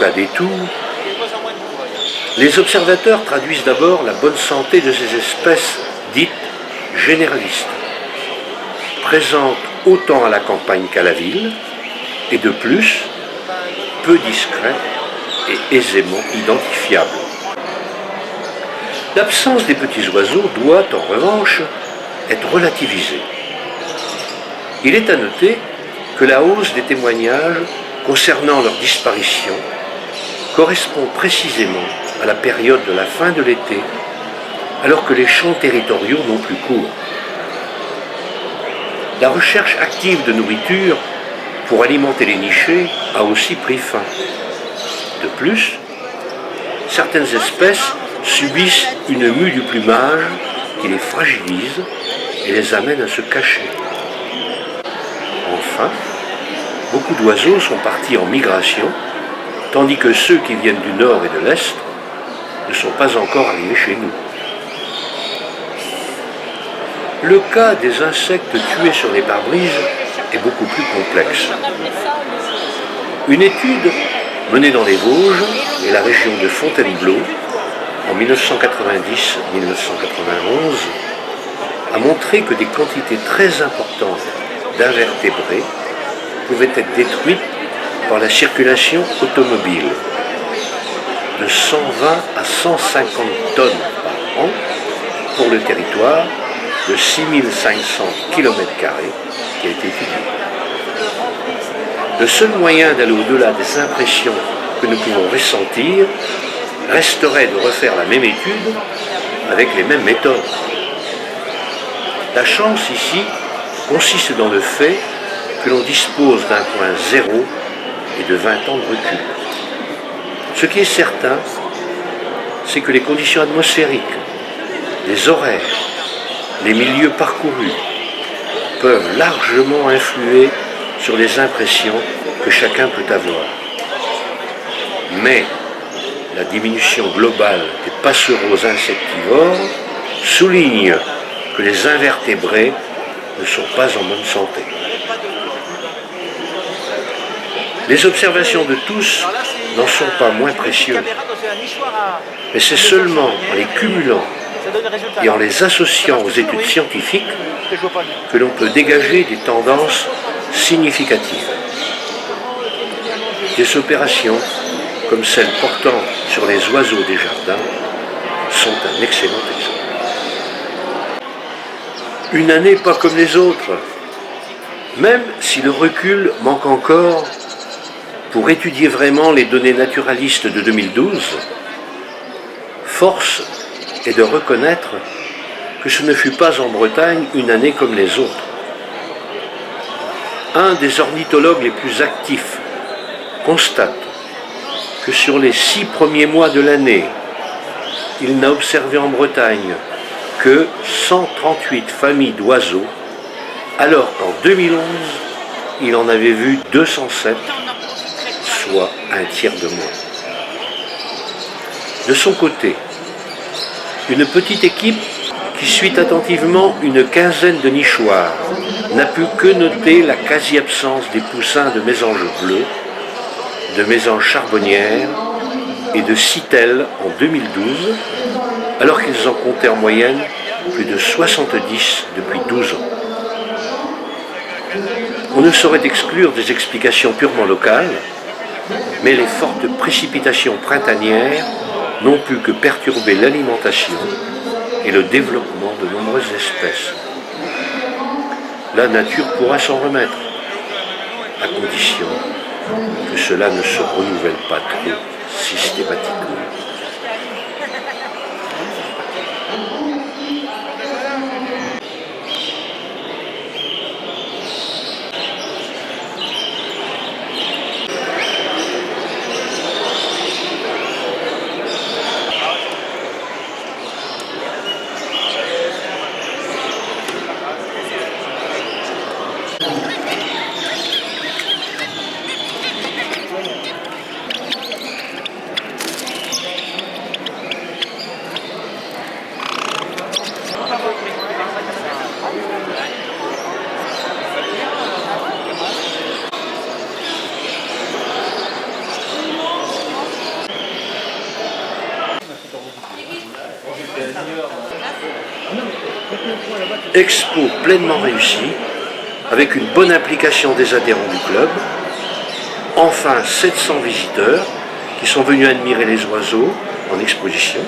cas des tours, les observateurs traduisent d'abord la bonne santé de ces espèces dites généralistes, présentes autant à la campagne qu'à la ville, et de plus, peu discrets et aisément identifiables. L'absence des petits oiseaux doit, en revanche, être relativisée. Il est à noter que la hausse des témoignages concernant leur disparition correspond précisément à la période de la fin de l'été, alors que les champs territoriaux n'ont plus cours. La recherche active de nourriture pour alimenter les nichés a aussi pris fin. De plus, certaines espèces subissent une mue du plumage qui les fragilise et les amène à se cacher. Enfin, beaucoup d'oiseaux sont partis en migration, tandis que ceux qui viennent du nord et de l'est ne sont pas encore arrivés chez nous. Le cas des insectes tués sur les pare-brises est beaucoup plus complexe. Une étude menée dans les Vosges et la région de Fontainebleau en 1990-1991 a montré que des quantités très importantes d'invertébrés pouvaient être détruites par la circulation automobile, de 120 à 150 tonnes par an pour le territoire de 6500 km² qui a été étudié. Le seul moyen d'aller au-delà des impressions que nous pouvons ressentir resterait de refaire la même étude avec les mêmes méthodes. La chance ici consiste dans le fait que l'on dispose d'un point zéro et de 20 ans de recul. Ce qui est certain, c'est que les conditions atmosphériques, les horaires, les milieux parcourus peuvent largement influer sur les impressions que chacun peut avoir. Mais la diminution globale des passereaux insectivores souligne que les invertébrés ne sont pas en bonne santé. Les observations de tous n'en sont pas moins précieuses, mais c'est seulement en les cumulant et en les associant aux études scientifiques que l'on peut dégager des tendances significatives. Des opérations comme celles portant sur les oiseaux des jardins sont un excellent exemple. Une année pas comme les autres, même si le recul manque encore pour étudier vraiment les données naturalistes de 2012, force est de reconnaître que ce ne fut pas en Bretagne une année comme les autres. Un des ornithologues les plus actifs constate que sur les 6 premiers mois de l'année, il n'a observé en Bretagne que 138 familles d'oiseaux, alors qu'en 2011, il en avait vu 207, soit un tiers de moins. De son côté, une petite équipe qui suit attentivement une quinzaine de nichoirs n'a pu que noter la quasi-absence des poussins de mésanges bleus, de mésanges charbonnières et de citelles en 2012, alors qu'ils en comptaient en moyenne plus de 70 depuis 12 ans. On ne saurait exclure des explications purement locales, mais les fortes précipitations printanières n'ont pu que perturber l'alimentation et le développement de nombreuses espèces. La nature pourra s'en remettre, à condition que cela ne se renouvelle pas trop systématiquement. Expo pleinement réussie, avec une bonne implication des adhérents du club. Enfin, 700 visiteurs qui sont venus admirer les oiseaux en exposition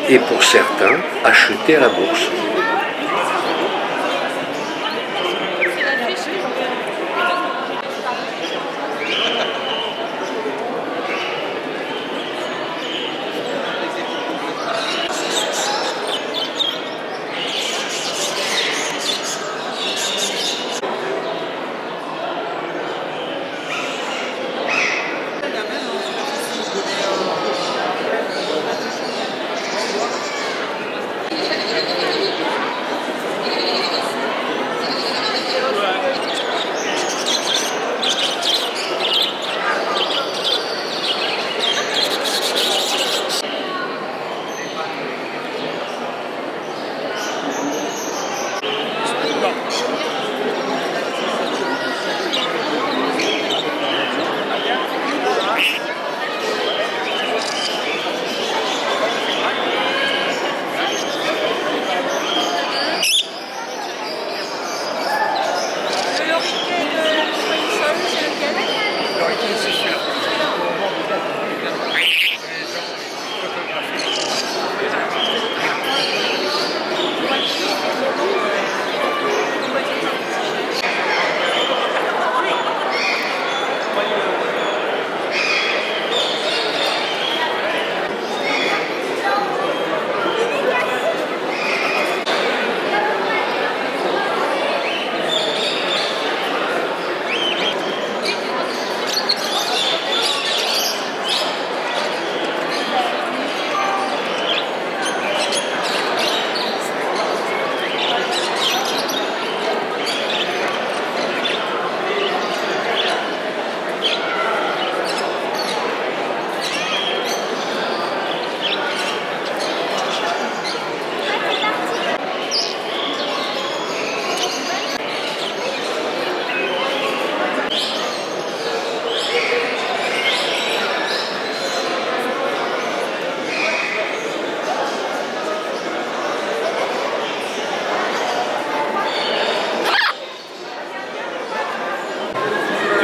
et pour certains, acheter à la bourse.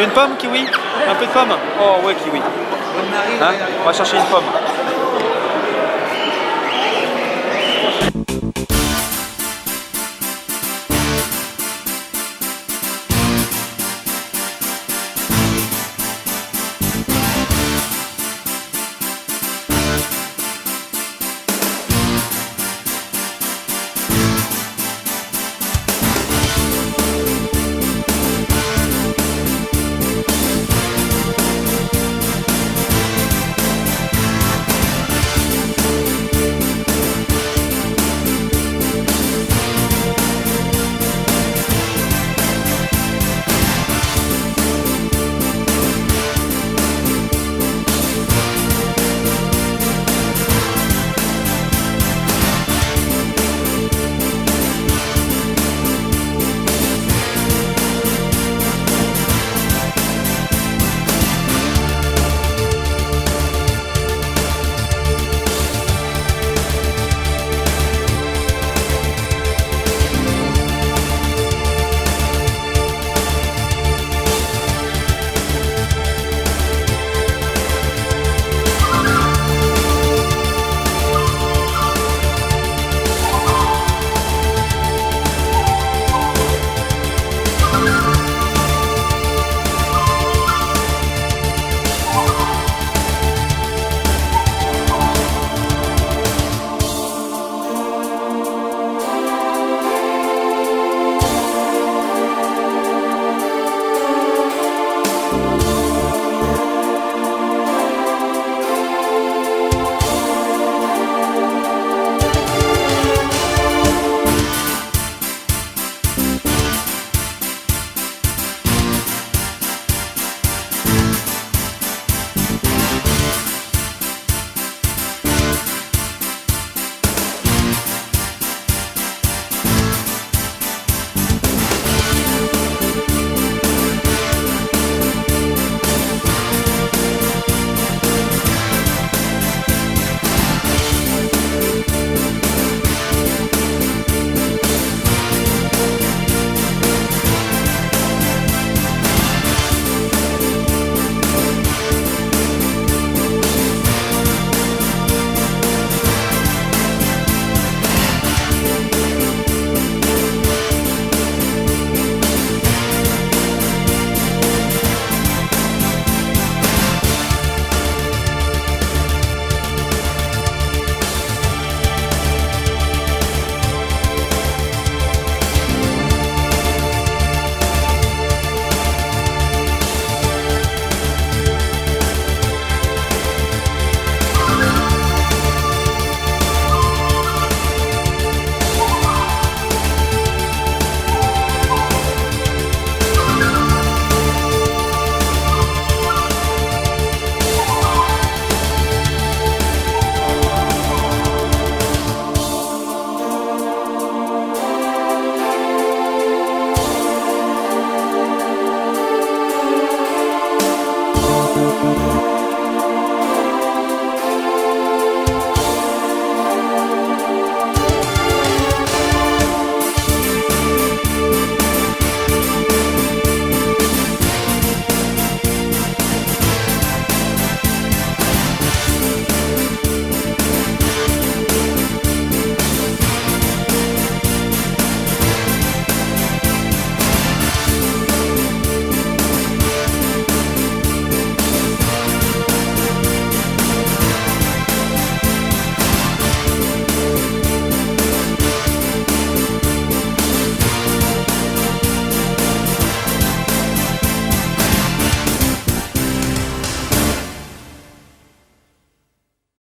Une pomme, kiwi? Un peu de pomme? Oh ouais, kiwi. Hein? On va chercher une pomme.